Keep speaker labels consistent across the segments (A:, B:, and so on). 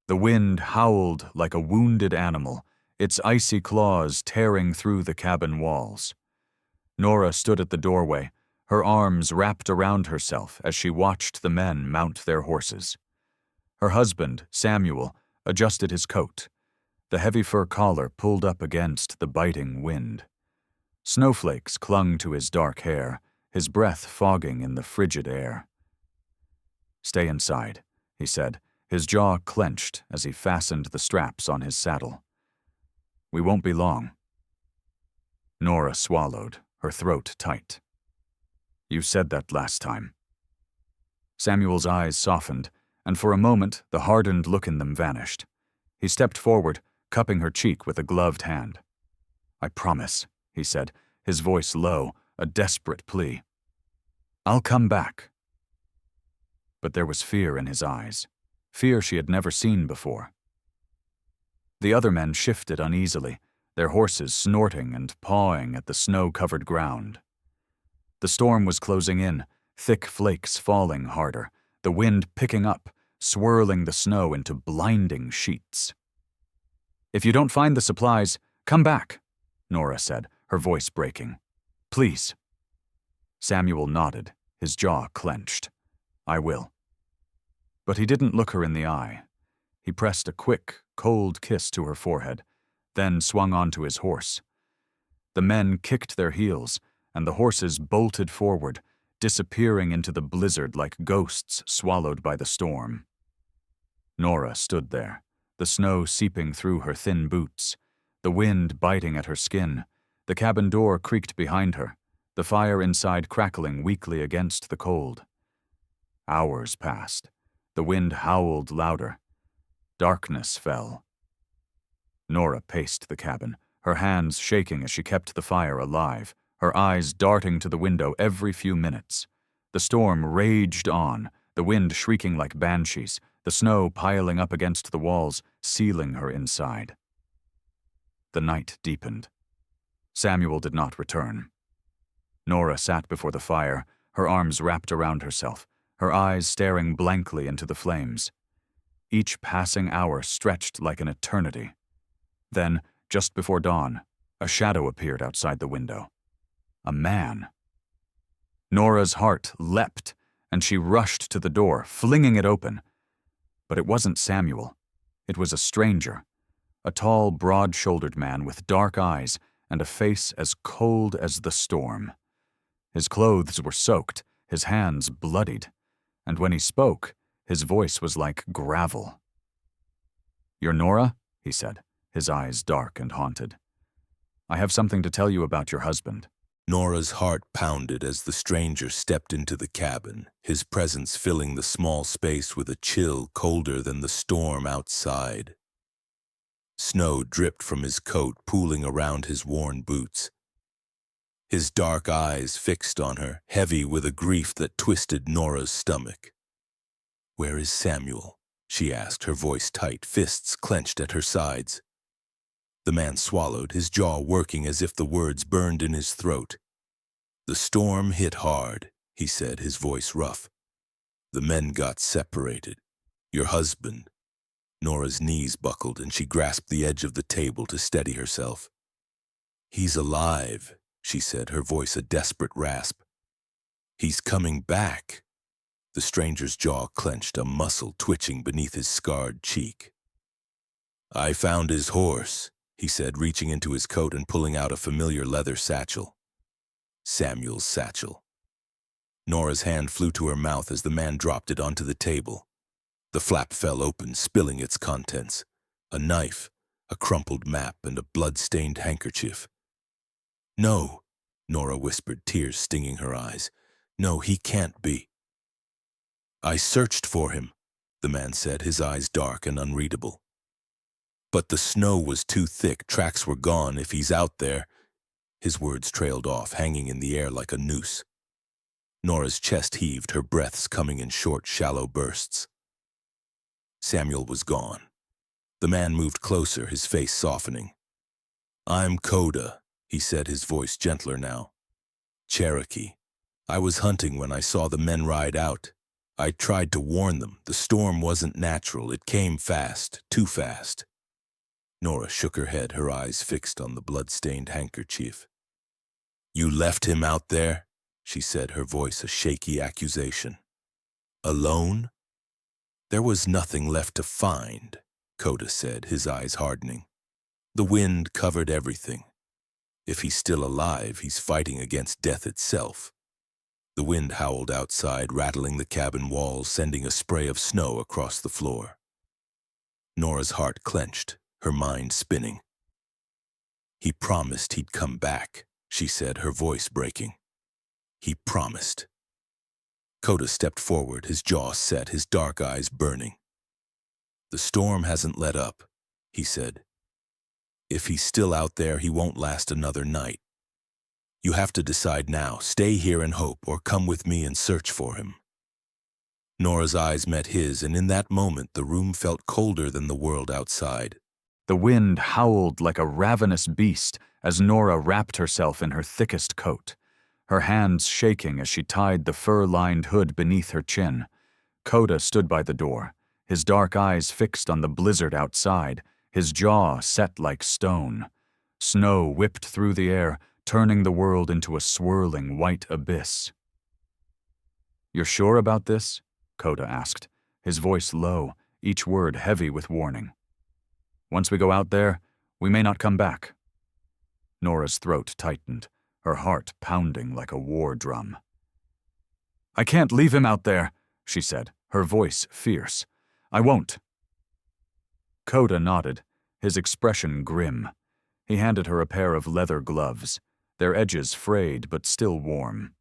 A: The wind howled like a wounded animal, its icy claws tearing through the cabin walls. Nora stood at the doorway, her arms wrapped around herself as she watched the men mount their horses. Her husband, Samuel, adjusted his coat, the heavy fur collar pulled up against the biting wind. Snowflakes clung to his dark hair, his breath fogging in the frigid air. "Stay inside," he said, his jaw clenched as he fastened the straps on his saddle. "We won't be long." Nora swallowed, her throat tight. "You said that last time." Samuel's eyes softened, and for a moment the hardened look in them vanished. He stepped forward, cupping her cheek with a gloved hand. "I promise," he said, his voice low, a desperate plea. "I'll come back." But there was fear in his eyes, fear she had never seen before. The other men shifted uneasily, their horses snorting and pawing at the snow-covered ground. The storm was closing in, thick flakes falling harder, the wind picking up, swirling the snow into blinding sheets. "If you don't find the supplies, come back," Nora said, her voice breaking. "Please." Samuel nodded, his jaw clenched. "I will." But he didn't look her in the eye. He pressed a quick, cold kiss to her forehead, then swung onto his horse. The men kicked their heels, and the horses bolted forward, disappearing into the blizzard like ghosts swallowed by the storm. Nora stood there, the snow seeping through her thin boots, the wind biting at her skin. The cabin door creaked behind her, the fire inside crackling weakly against the cold. Hours passed. The wind howled louder. Darkness fell. Nora paced the cabin, her hands shaking as she kept the fire alive, her eyes darting to the window every few minutes. The storm raged on, the wind shrieking like banshees, the snow piling up against the walls, sealing her inside. The night deepened. Samuel did not return. Nora sat before the fire, her arms wrapped around herself, her eyes staring blankly into the flames. Each passing hour stretched like an eternity. Then, just before dawn, a shadow appeared outside the window. A man. Nora's heart leapt, and she rushed to the door, flinging it open. But it wasn't Samuel. It was a stranger, a tall, broad-shouldered man with dark eyes and a face as cold as the storm. His clothes were soaked, his hands bloodied, and when he spoke, his voice was like gravel. "You're Nora?" he said, his eyes dark and haunted. "I have something to tell you about your husband."
B: Nora's heart pounded as the stranger stepped into the cabin, his presence filling the small space with a chill colder than the storm outside. Snow dripped from his coat, pooling around his worn boots. His dark eyes fixed on her, heavy with a grief that twisted Nora's stomach. "Where is Samuel?" she asked, her voice tight, fists clenched at her sides. The man swallowed, his jaw working as if the words burned in his throat. "The storm hit hard," he said, his voice rough. "The men got separated. Your husband." Nora's knees buckled and she grasped the edge of the table to steady herself. "He's alive," she said, her voice a desperate rasp. "He's coming back." The stranger's jaw clenched, a muscle twitching beneath his scarred cheek. "I found his horse," he said, reaching into his coat and pulling out a familiar leather satchel. Samuel's satchel. Nora's hand flew to her mouth as the man dropped it onto the table. The flap fell open, spilling its contents. A knife, a crumpled map, and a blood-stained handkerchief. "No," Nora whispered, tears stinging her eyes. "No, he can't be." "I searched for him," the man said, his eyes dark and unreadable. "But the snow was too thick, tracks were gone. If he's out there—" His words trailed off, hanging in the air like a noose. Nora's chest heaved, her breaths coming in short, shallow bursts. Samuel was gone. The man moved closer, his face softening. "I'm Koda," he said, his voice gentler now. "Cherokee. I was hunting when I saw the men ride out. I tried to warn them. The storm wasn't natural. It came fast, too fast. Nora shook her head, her eyes fixed on the blood-stained handkerchief. You left him out there? She said, her voice a shaky accusation. Alone? There was nothing left to find, Koda said, his eyes hardening. The wind covered everything. If he's still alive, he's fighting against death itself. The wind howled outside, rattling the cabin walls, sending a spray of snow across the floor. Nora's heart clenched, her mind spinning. He promised he'd come back, she said, her voice breaking. He promised. Koda stepped forward, his jaw set, his dark eyes burning. The storm hasn't let up, he said. If he's still out there, he won't last another night. You have to decide now, stay here and hope, or come with me and search for him. Nora's eyes met his, and in that moment the room felt colder than the world outside.
A: The wind howled like a ravenous beast as Nora wrapped herself in her thickest coat, her hands shaking as she tied the fur-lined hood beneath her chin. Koda stood by the door, his dark eyes fixed on the blizzard outside, his jaw set like stone. Snow whipped through the air, turning the world into a swirling white abyss. "You're sure about this?" Koda asked, his voice low, each word heavy with warning. "Once we go out there, we may not come back." Nora's throat tightened, her heart pounding like a war drum. "I can't leave him out there," she said, her voice fierce. "I won't." Koda nodded, his expression grim. He handed her a pair of leather gloves, their edges frayed but still warm.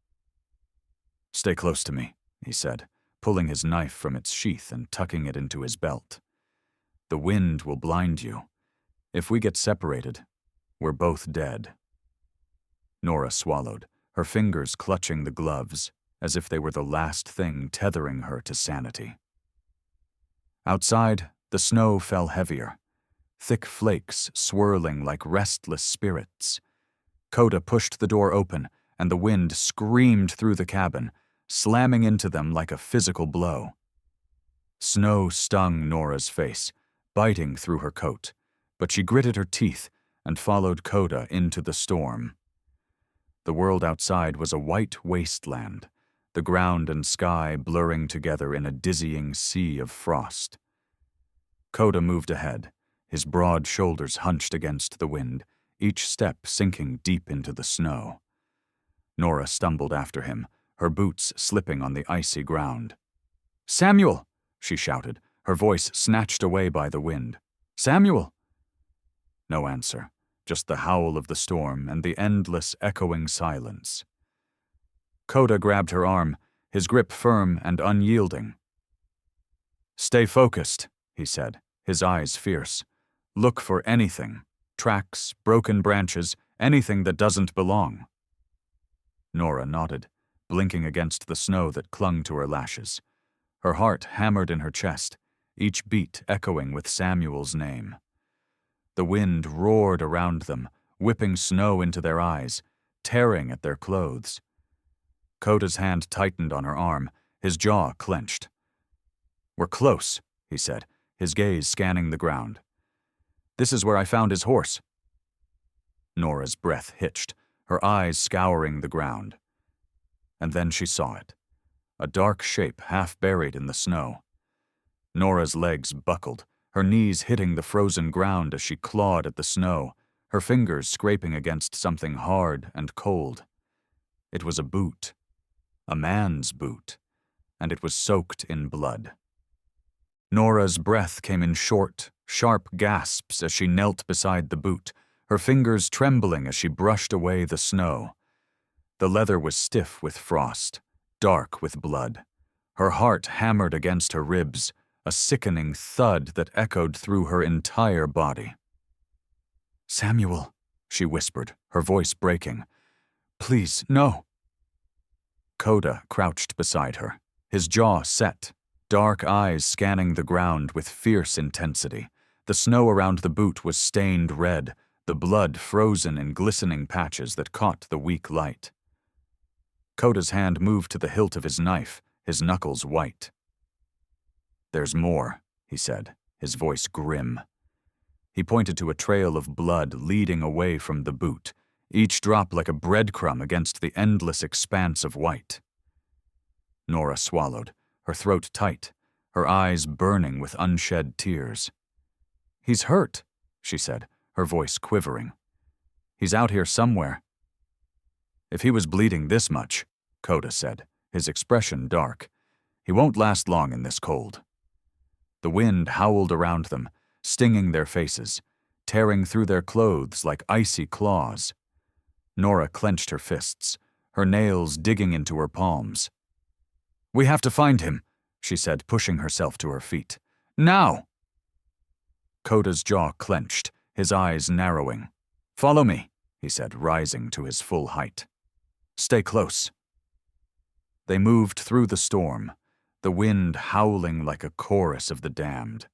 A: "Stay close to me," he said, pulling his knife from its sheath and tucking it into his belt. "The wind will blind you. If we get separated, we're both dead." Nora swallowed, her fingers clutching the gloves, as if they were the last thing tethering her to sanity. Outside, the snow fell heavier, thick flakes swirling like restless spirits. Koda pushed the door open, and the wind screamed through the cabin, slamming into them like a physical blow. Snow stung Nora's face, biting through her coat, but she gritted her teeth and followed Koda into the storm. The world outside was a white wasteland, the ground and sky blurring together in a dizzying sea of frost. Koda moved ahead, his broad shoulders hunched against the wind, each step sinking deep into the snow. Nora stumbled after him, her boots slipping on the icy ground. "Samuel!" she shouted, her voice snatched away by the wind. "Samuel!" No answer, just the howl of the storm and the endless, echoing silence. Koda grabbed her arm, his grip firm and unyielding. "Stay focused," he said, his eyes fierce. "Look for anything. Tracks, broken branches, anything that doesn't belong." Nora nodded, blinking against the snow that clung to her lashes. Her heart hammered in her chest, each beat echoing with Samuel's name. The wind roared around them, whipping snow into their eyes, tearing at their clothes. Koda's hand tightened on her arm, his jaw clenched. "We're close," he said, his gaze scanning the ground. "This is where I found his horse." Nora's breath hitched, her eyes scouring the ground. And then she saw it, a dark shape half buried in the snow. Nora's legs buckled, her knees hitting the frozen ground as she clawed at the snow, her fingers scraping against something hard and cold. It was a boot, a man's boot, and it was soaked in blood. Nora's breath came in short, sharp gasps as she knelt beside the boot, her fingers trembling as she brushed away the snow. The leather was stiff with frost, dark with blood. Her heart hammered against her ribs, a sickening thud that echoed through her entire body. "Samuel," she whispered, her voice breaking. "Please, no." Koda crouched beside her, his jaw set, dark eyes scanning the ground with fierce intensity. The snow around the boot was stained red, the blood frozen in glistening patches that caught the weak light. Koda's hand moved to the hilt of his knife, his knuckles white. "There's more," he said, his voice grim. He pointed to a trail of blood leading away from the boot, each drop like a breadcrumb against the endless expanse of white. Nora swallowed, her throat tight, her eyes burning with unshed tears. "He's hurt," she said, her voice quivering. "He's out here somewhere." "If he was bleeding this much," Koda said, his expression dark, "he won't last long in this cold." The wind howled around them, stinging their faces, tearing through their clothes like icy claws. Nora clenched her fists, her nails digging into her palms. "We have to find him," she said, pushing herself to her feet. "Now!" Koda's jaw clenched, his eyes narrowing. "Follow me," he said, rising to his full height. "Stay close." They moved through the storm, the wind howling like a chorus of the damned.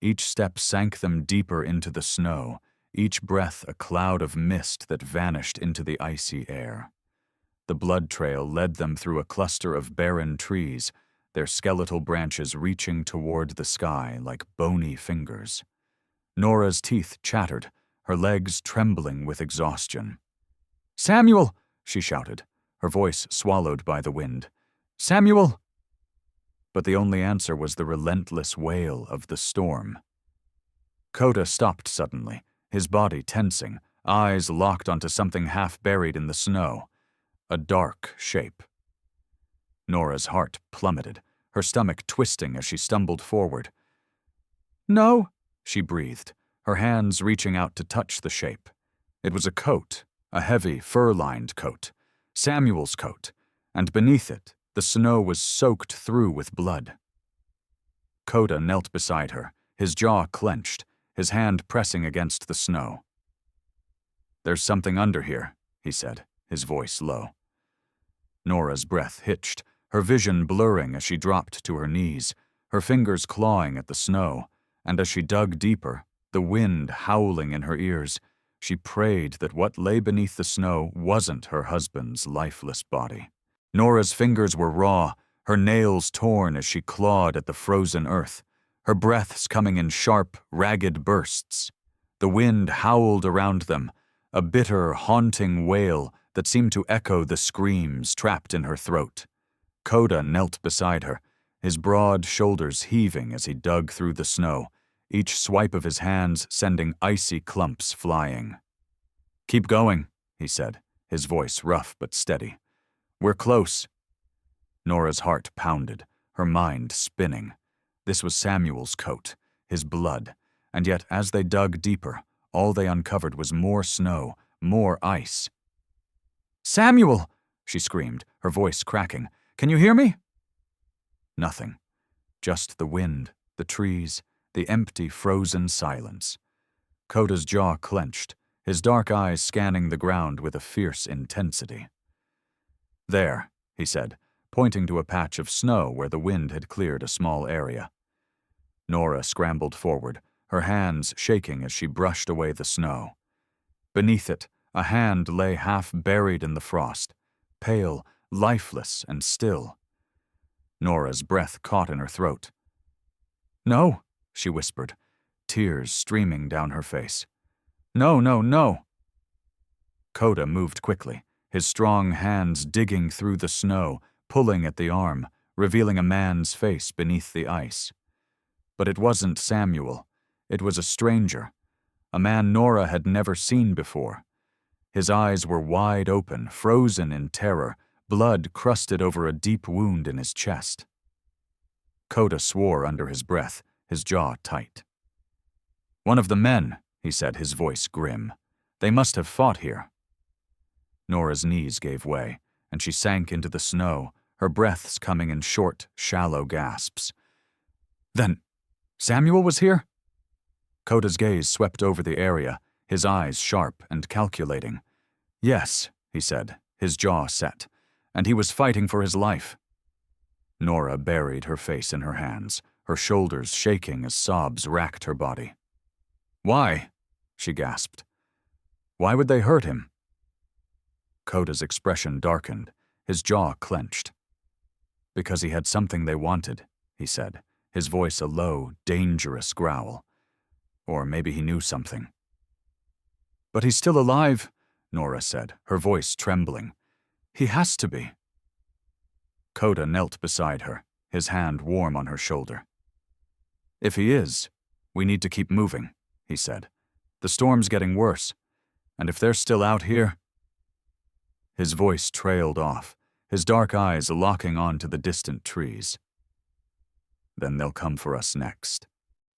A: Each step sank them deeper into the snow, each breath a cloud of mist that vanished into the icy air. The blood trail led them through a cluster of barren trees, their skeletal branches reaching toward the sky like bony fingers. Nora's teeth chattered, her legs trembling with exhaustion. "Samuel!" she shouted, her voice swallowed by the wind. "Samuel!" But the only answer was the relentless wail of the storm. Koda stopped suddenly, his body tensing, eyes locked onto something half buried in the snow. A dark shape. Nora's heart plummeted, her stomach twisting as she stumbled forward. "No," she breathed, her hands reaching out to touch the shape. It was a coat, a heavy, fur-lined coat, Samuel's coat, and beneath it, the snow was soaked through with blood. Koda knelt beside her, his jaw clenched, his hand pressing against the snow. "There's something under here," he said, his voice low. Nora's breath hitched, her vision blurring as she dropped to her knees, her fingers clawing at the snow, and as she dug deeper, the wind howling in her ears, she prayed that what lay beneath the snow wasn't her husband's lifeless body. Nora's fingers were raw, her nails torn as she clawed at the frozen earth, her breaths coming in sharp, ragged bursts. The wind howled around them, a bitter, haunting wail that seemed to echo the screams trapped in her throat. Koda knelt beside her, his broad shoulders heaving as he dug through the snow, each swipe of his hands sending icy clumps flying. "Keep going," he said, his voice rough but steady. "We're close." Nora's heart pounded, her mind spinning. This was Samuel's coat, his blood, and yet as they dug deeper, all they uncovered was more snow, more ice. "Samuel!" she screamed, her voice cracking. "Can you hear me?" Nothing. Just the wind, the trees, the empty, frozen silence. Koda's jaw clenched, his dark eyes scanning the ground with a fierce intensity. "There," he said, pointing to a patch of snow where the wind had cleared a small area. Nora scrambled forward, her hands shaking as she brushed away the snow. Beneath it, a hand lay half buried in the frost, pale, lifeless, and still. Nora's breath caught in her throat. "No," she whispered, tears streaming down her face. "No, no, no." Koda moved quickly, his strong hands digging through the snow, pulling at the arm, revealing a man's face beneath the ice. But it wasn't Samuel. It was a stranger, a man Nora had never seen before. His eyes were wide open, frozen in terror, blood crusted over a deep wound in his chest. Koda swore under his breath, his jaw tight. "One of the men," he said, his voice grim. "They must have fought here." Nora's knees gave way, and she sank into the snow, her breaths coming in short, shallow gasps. "Then, Samuel was here?" Koda's gaze swept over the area, his eyes sharp and calculating. "Yes," he said, his jaw set, "and he was fighting for his life." Nora buried her face in her hands, her shoulders shaking as sobs racked her body. "Why?" she gasped. "Why would they hurt him?" Koda's expression darkened, his jaw clenched. Because he had something they wanted, he said, his voice a low, dangerous growl. Or maybe he knew something. But he's still alive, Nora said, her voice trembling. He has to be. Koda knelt beside her, his hand warm on her shoulder. If he is, we need to keep moving, he said. The storm's getting worse, and if they're still out here... His voice trailed off, his dark eyes locking on to the distant trees. Then they'll come for us next.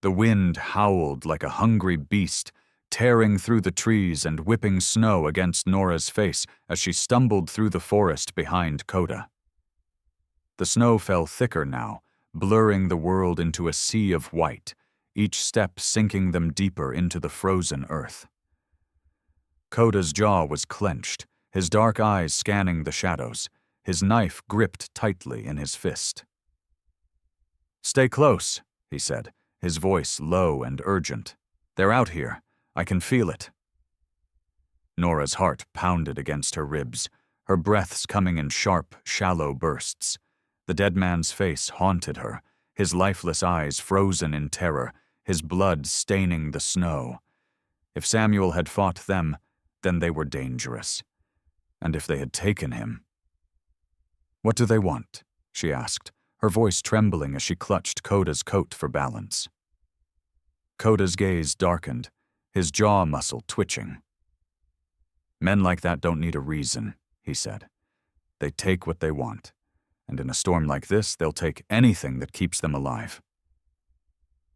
A: The wind howled like a hungry beast, tearing through the trees and whipping snow against Nora's face as she stumbled through the forest behind Koda. The snow fell thicker now, blurring the world into a sea of white, each step sinking them deeper into the frozen earth. Koda's jaw was clenched, his dark eyes scanning the shadows, his knife gripped tightly in his fist. "Stay close," he said, his voice low and urgent. "They're out here. I can feel it." Nora's heart pounded against her ribs, her breaths coming in sharp, shallow bursts. The dead man's face haunted her, his lifeless eyes frozen in terror, his blood staining the snow. If Samuel had fought them, then they were dangerous. And if they had taken him... "What do they want?" she asked, her voice trembling as she clutched Koda's coat for balance. Koda's gaze darkened, his jaw muscle twitching. "Men like that don't need a reason," he said. "They take what they want, and in a storm like this, they'll take anything that keeps them alive."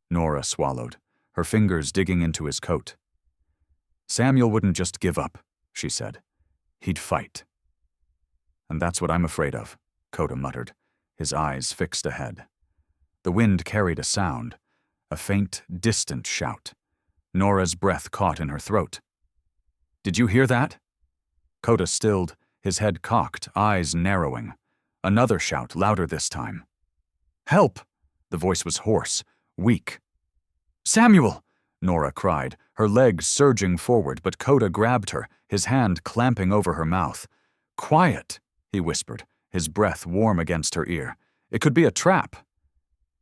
A: Nora swallowed, her fingers digging into his coat. "Samuel wouldn't just give up," she said. "He'd fight." "And that's what I'm afraid of," Koda muttered, his eyes fixed ahead. The wind carried a sound, a faint, distant shout. Nora's breath caught in her throat. "Did you hear that?" Koda stilled, his head cocked, eyes narrowing. Another shout, louder this time. "Help!" The voice was hoarse, weak. "Samuel!" Nora cried, her legs surging forward, but Koda grabbed her, his hand clamping over her mouth. "Quiet," he whispered, his breath warm against her ear. "It could be a trap."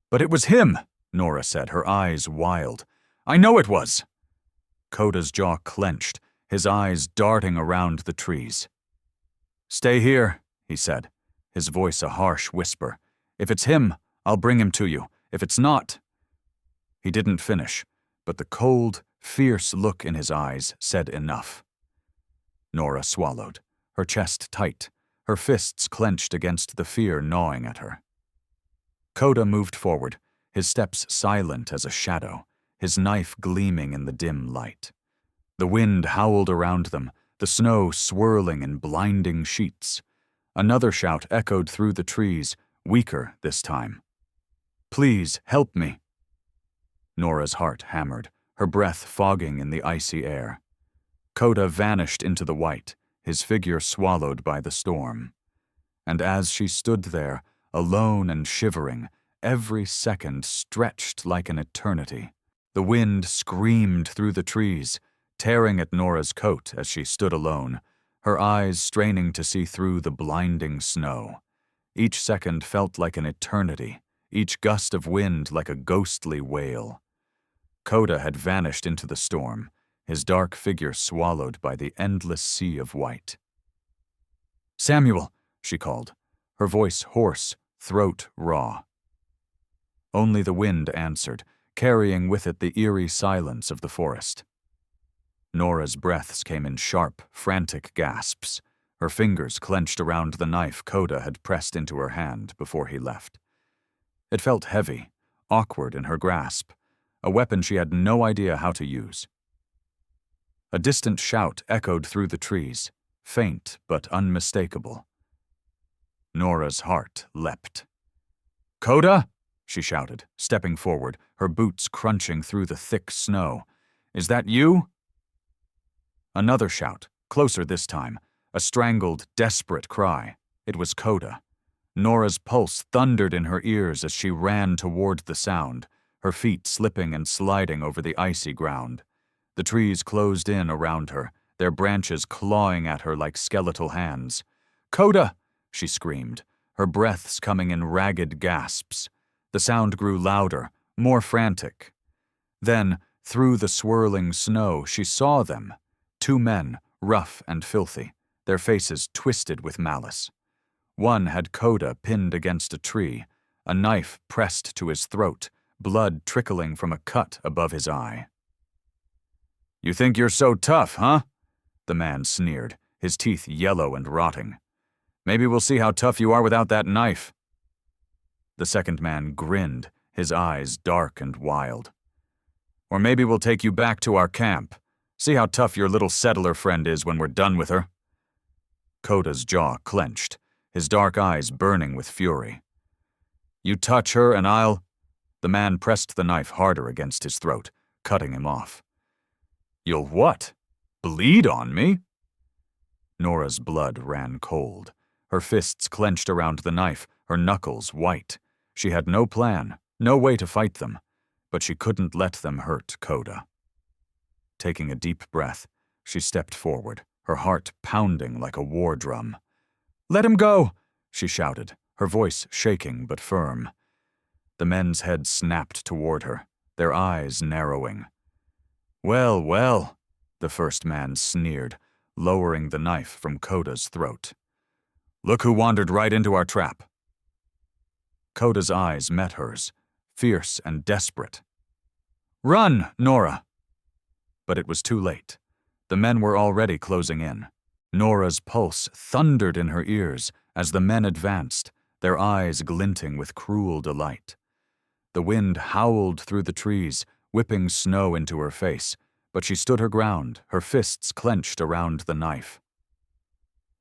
A: "But it was him," Nora said, her eyes wild. "I know it was." Koda's jaw clenched, his eyes darting around the trees. "Stay here," he said, his voice a harsh whisper. "If it's him, I'll bring him to you. If it's not..." He didn't finish, but the cold, fierce look in his eyes said enough. Nora swallowed, her chest tight, her fists clenched against the fear gnawing at her. Koda moved forward, his steps silent as a shadow, his knife gleaming in the dim light. The wind howled around them, the snow swirling in blinding sheets. Another shout echoed through the trees, weaker this time. "Please, help me." Nora's heart hammered, her breath fogging in the icy air. Koda vanished into the white, his figure swallowed by the storm. And as she stood there, alone and shivering, every second stretched like an eternity. The wind screamed through the trees, tearing at Nora's coat as she stood alone, her eyes straining to see through the blinding snow. Each second felt like an eternity, each gust of wind like a ghostly wail. Koda had vanished into the storm, his dark figure swallowed by the endless sea of white. "Samuel," she called, her voice hoarse, throat raw. Only the wind answered, carrying with it the eerie silence of the forest. Nora's breaths came in sharp, frantic gasps, her fingers clenched around the knife Koda had pressed into her hand before he left. It felt heavy, awkward in her grasp, a weapon she had no idea how to use. A distant shout echoed through the trees, faint but unmistakable. Nora's heart leapt. "Koda!" she shouted, stepping forward, her boots crunching through the thick snow. "Is that you?" Another shout, closer this time, a strangled, desperate cry. It was Koda. Nora's pulse thundered in her ears as she ran toward the sound, her feet slipping and sliding over the icy ground. The trees closed in around her, their branches clawing at her like skeletal hands. "Koda!" she screamed, her breaths coming in ragged gasps. The sound grew louder, more frantic. Then, through the swirling snow, she saw them. 2 men, rough and filthy, their faces twisted with malice. One had Koda pinned against a tree, a knife pressed to his throat, blood trickling from a cut above his eye. "You think you're so tough, huh?" The man sneered, his teeth yellow and rotting. "Maybe we'll see how tough you are without that knife." The second man grinned, his eyes dark and wild. "Or maybe we'll take you back to our camp. See how tough your little settler friend is when we're done with her." Koda's jaw clenched, his dark eyes burning with fury. "You touch her and I'll—" The man pressed the knife harder against his throat, cutting him off. "You'll what? Bleed on me?" Nora's blood ran cold. Her fists clenched around the knife, her knuckles white. She had no plan, no way to fight them, but she couldn't let them hurt Koda. Taking a deep breath, she stepped forward, her heart pounding like a war drum. "Let him go!" she shouted, her voice shaking but firm. The men's heads snapped toward her, their eyes narrowing. "Well, well," the first man sneered, lowering the knife from Koda's throat. "Look who wandered right into our trap." Koda's eyes met hers, fierce and desperate. "Run, Nora!" But it was too late. The men were already closing in. Nora's pulse thundered in her ears as the men advanced, their eyes glinting with cruel delight. The wind howled through the trees, whipping snow into her face, but she stood her ground, her fists clenched around the knife.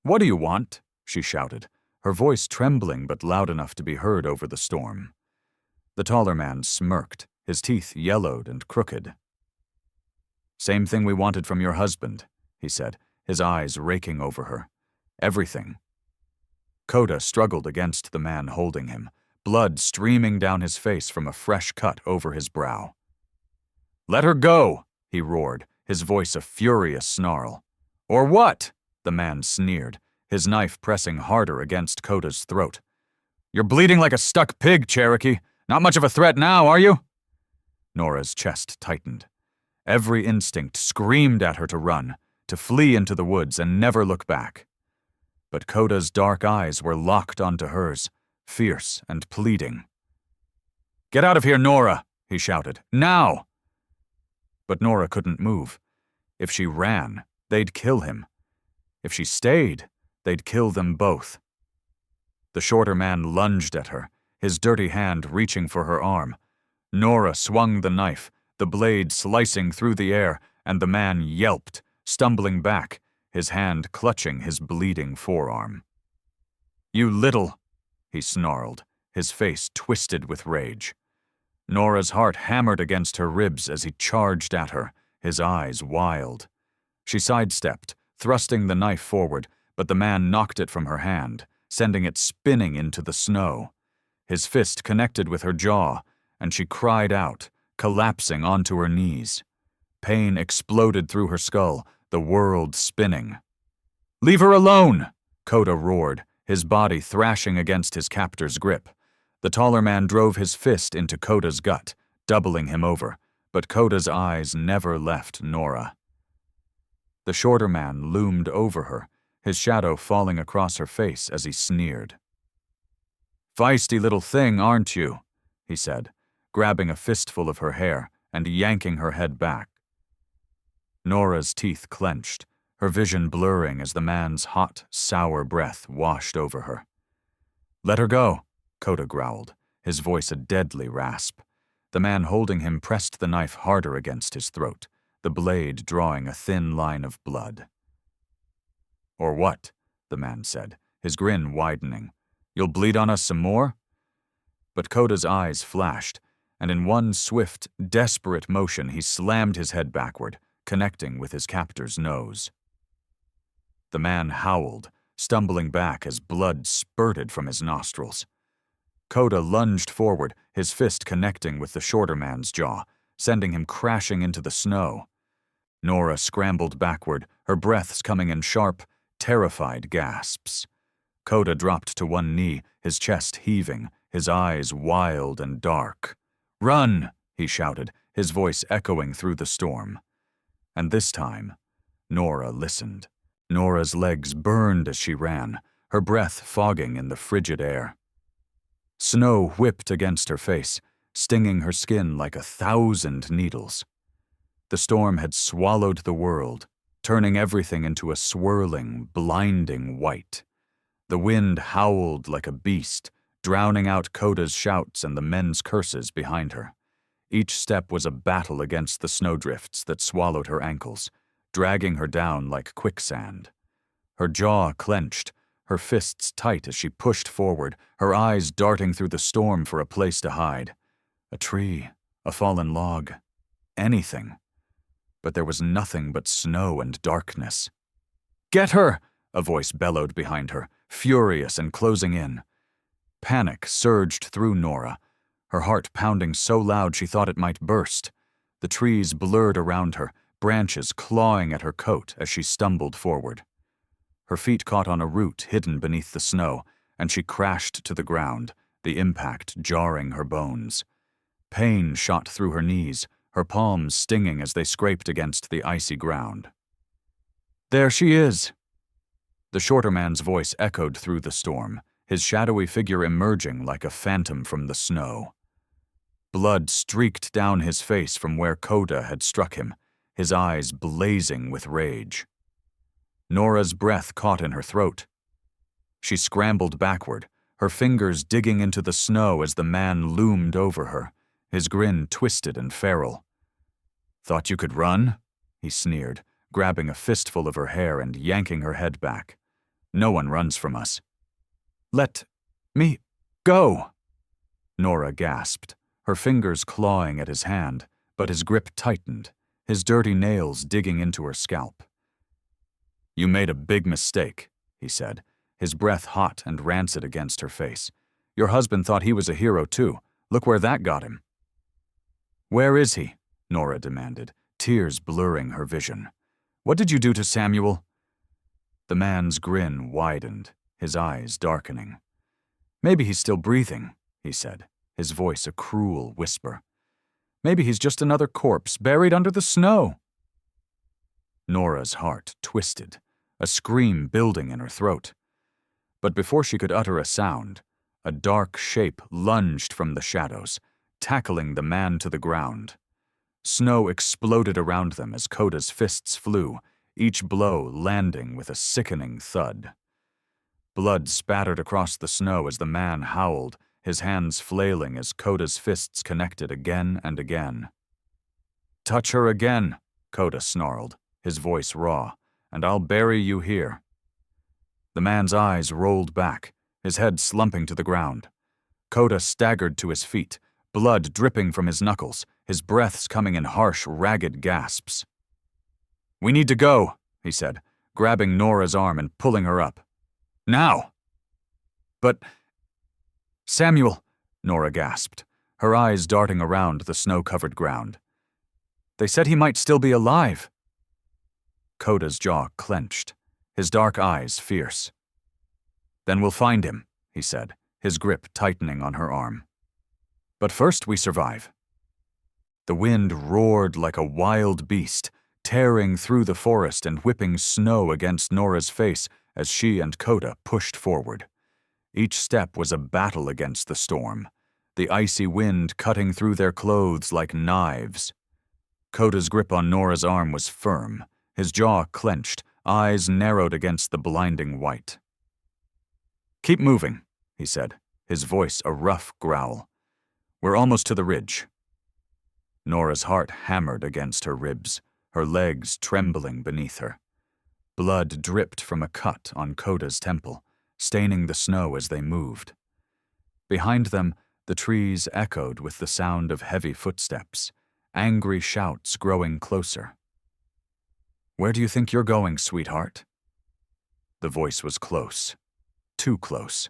A: "What do you want?" she shouted, her voice trembling but loud enough to be heard over the storm. The taller man smirked, his teeth yellowed and crooked. "Same thing we wanted from your husband," he said, his eyes raking over her. "Everything." Koda struggled against the man holding him, blood streaming down his face from a fresh cut over his brow. "Let her go!" he roared, his voice a furious snarl. "Or what?" the man sneered, his knife pressing harder against Koda's throat. "You're bleeding like a stuck pig, Cherokee. Not much of a threat now, are you?" Nora's chest tightened. Every instinct screamed at her to run, to flee into the woods and never look back. But Koda's dark eyes were locked onto hers, fierce and pleading. "Get out of here, Nora!" he shouted. "Now!" But Nora couldn't move. If she ran, they'd kill him. If she stayed, they'd kill them both. The shorter man lunged at her, his dirty hand reaching for her arm. Nora swung the knife, the blade slicing through the air, and the man yelped, stumbling back, his hand clutching his bleeding forearm. "You little—" he snarled, his face twisted with rage. Nora's heart hammered against her ribs as he charged at her, his eyes wild. She sidestepped, thrusting the knife forward, but the man knocked it from her hand, sending it spinning into the snow. His fist connected with her jaw, and she cried out, collapsing onto her knees. Pain exploded through her skull, the world spinning. "Leave her alone!" Koda roared, his body thrashing against his captor's grip. The taller man drove his fist into Koda's gut, doubling him over, but Koda's eyes never left Nora. The shorter man loomed over her, his shadow falling across her face as he sneered. "Feisty little thing, aren't you?" he said, grabbing a fistful of her hair and yanking her head back. Nora's teeth clenched, her vision blurring as the man's hot, sour breath washed over her. "Let her go," Koda growled, his voice a deadly rasp. The man holding him pressed the knife harder against his throat, the blade drawing a thin line of blood. "Or what?" the man said, his grin widening. "You'll bleed on us some more?" But Koda's eyes flashed, and in one swift, desperate motion he slammed his head backward, connecting with his captor's nose. The man howled, stumbling back as blood spurted from his nostrils. Koda lunged forward, his fist connecting with the shorter man's jaw, sending him crashing into the snow. Nora scrambled backward, her breaths coming in sharp, terrified gasps. Koda dropped to one knee, his chest heaving, his eyes wild and dark. "Run!" he shouted, his voice echoing through the storm. And this time, Nora listened. Nora's legs burned as she ran, her breath fogging in the frigid air. Snow whipped against her face, stinging her skin like 1,000 needles. The storm had swallowed the world, turning everything into a swirling, blinding white. The wind howled like a beast, drowning out Koda's shouts and the men's curses behind her. Each step was a battle against the snowdrifts that swallowed her ankles, dragging her down like quicksand. Her jaw clenched, her fists tight as she pushed forward, her eyes darting through the storm for a place to hide. A tree, a fallen log, anything. But there was nothing but snow and darkness. "Get her!" a voice bellowed behind her, furious and closing in. Panic surged through Nora, her heart pounding so loud she thought it might burst. The trees blurred around her, branches clawing at her coat as she stumbled forward. Her feet caught on a root hidden beneath the snow, and she crashed to the ground, the impact jarring her bones. Pain shot through her knees, her palms stinging as they scraped against the icy ground. "There she is!" The shorter man's voice echoed through the storm, his shadowy figure emerging like a phantom from the snow. Blood streaked down his face from where Koda had struck him, his eyes blazing with rage. Nora's breath caught in her throat. She scrambled backward, her fingers digging into the snow as the man loomed over her, his grin twisted and feral. "Thought you could run?" he sneered, grabbing a fistful of her hair and yanking her head back. "No one runs from us." "Let me go!" Nora gasped, her fingers clawing at his hand, but his grip tightened, his dirty nails digging into her scalp. "You made a big mistake," he said, his breath hot and rancid against her face. "Your husband thought he was a hero too. Look where that got him." "Where is he?" Nora demanded, tears blurring her vision. "What did you do to Samuel?" The man's grin widened, his eyes darkening. "Maybe he's still breathing," he said, his voice a cruel whisper. "Maybe he's just another corpse buried under the snow." Nora's heart twisted, a scream building in her throat. But before she could utter a sound, a dark shape lunged from the shadows, tackling the man to the ground. Snow exploded around them as Koda's fists flew, each blow landing with a sickening thud. Blood spattered across the snow as the man howled, his hands flailing as Koda's fists connected again and again. "Touch her again," Koda snarled, his voice raw, "and I'll bury you here." The man's eyes rolled back, his head slumping to the ground. Koda staggered to his feet, blood dripping from his knuckles, his breaths coming in harsh, ragged gasps. "We need to go," he said, grabbing Nora's arm and pulling her up. "Now!" "But Samuel," Nora gasped, her eyes darting around the snow-covered ground. "They said he might still be alive." Koda's jaw clenched, his dark eyes fierce. "Then we'll find him," he said, his grip tightening on her arm. "But first we survive." The wind roared like a wild beast, tearing through the forest and whipping snow against Nora's face as she and Koda pushed forward. Each step was a battle against the storm, the icy wind cutting through their clothes like knives. Koda's grip on Nora's arm was firm, his jaw clenched, eyes narrowed against the blinding white. "Keep moving," he said, his voice a rough growl. "We're almost to the ridge." Nora's heart hammered against her ribs, her legs trembling beneath her. Blood dripped from a cut on Koda's temple, staining the snow as they moved. Behind them, the trees echoed with the sound of heavy footsteps, angry shouts growing closer. "Where do you think you're going, sweetheart?" The voice was close, too close.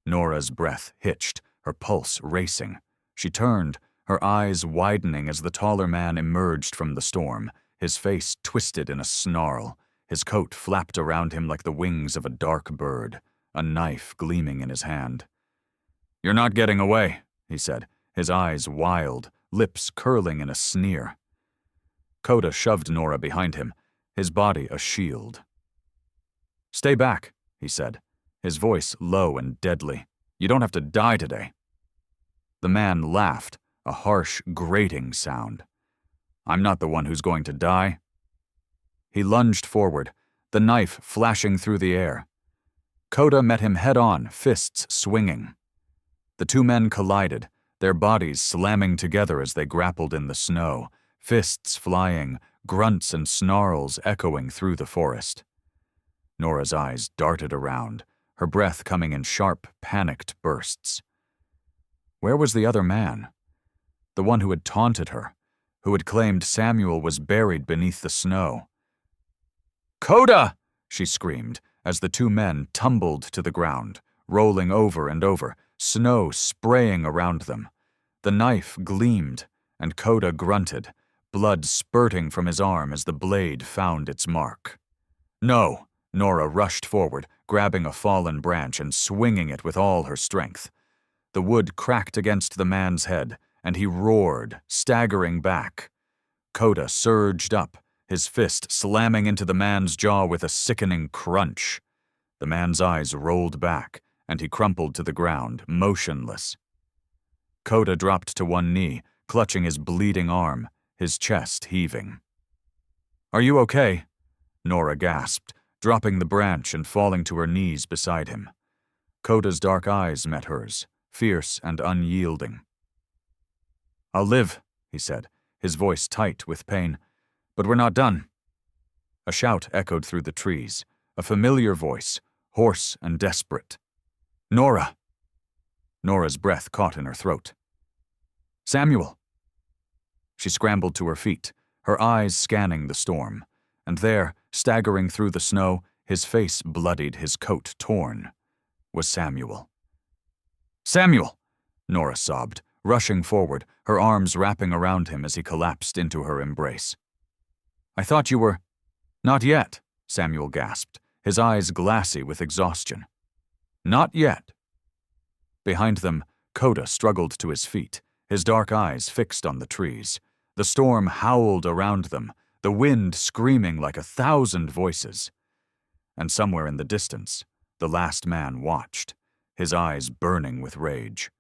A: Nora's breath hitched, her pulse racing. She turned, her eyes widening as the taller man emerged from the storm, his face twisted in a snarl, His coat flapped around him like the wings of a dark bird, a knife gleaming in his hand. "You're not getting away," he said, his eyes wild, lips curling in a sneer. Koda shoved Nora behind him, his body a shield. "Stay back," he said, his voice low and deadly. "You don't have to die today." The man laughed, a harsh, grating sound. "I'm not the one who's going to die." He lunged forward, the knife flashing through the air. Koda met him head-on, fists swinging. The two men collided, their bodies slamming together as they grappled in the snow, fists flying, grunts and snarls echoing through the forest. Nora's eyes darted around, her breath coming in sharp, panicked bursts. Where was the other man? The one who had taunted her, who had claimed Samuel was buried beneath the snow. "Koda!" she screamed as the two men tumbled to the ground, rolling over and over, snow spraying around them. The knife gleamed, and Koda grunted, blood spurting from his arm as the blade found its mark. "No!" Nora rushed forward, grabbing a fallen branch and swinging it with all her strength. The wood cracked against the man's head, and he roared, staggering back. Koda surged up, his fist slamming into the man's jaw with a sickening crunch. The man's eyes rolled back, and he crumpled to the ground, motionless. Koda dropped to one knee, clutching his bleeding arm, his chest heaving. "Are you okay?" Nora gasped, dropping the branch and falling to her knees beside him. Koda's dark eyes met hers, fierce and unyielding. "I'll live," he said, his voice tight with pain. "But we're not done." A shout echoed through the trees, a familiar voice, hoarse and desperate. "Nora!" Nora's breath caught in her throat. "Samuel!" She scrambled to her feet, her eyes scanning the storm, and there, staggering through the snow, his face bloodied, his coat torn, was Samuel. "Samuel!" Nora sobbed, rushing forward, her arms wrapping around him as he collapsed into her embrace. "I thought you were—" "Not yet," Samuel gasped, his eyes glassy with exhaustion. "Not yet." Behind them, Koda struggled to his feet, his dark eyes fixed on the trees. The storm howled around them, the wind screaming like 1,000 voices. And somewhere in the distance, the last man watched, his eyes burning with rage.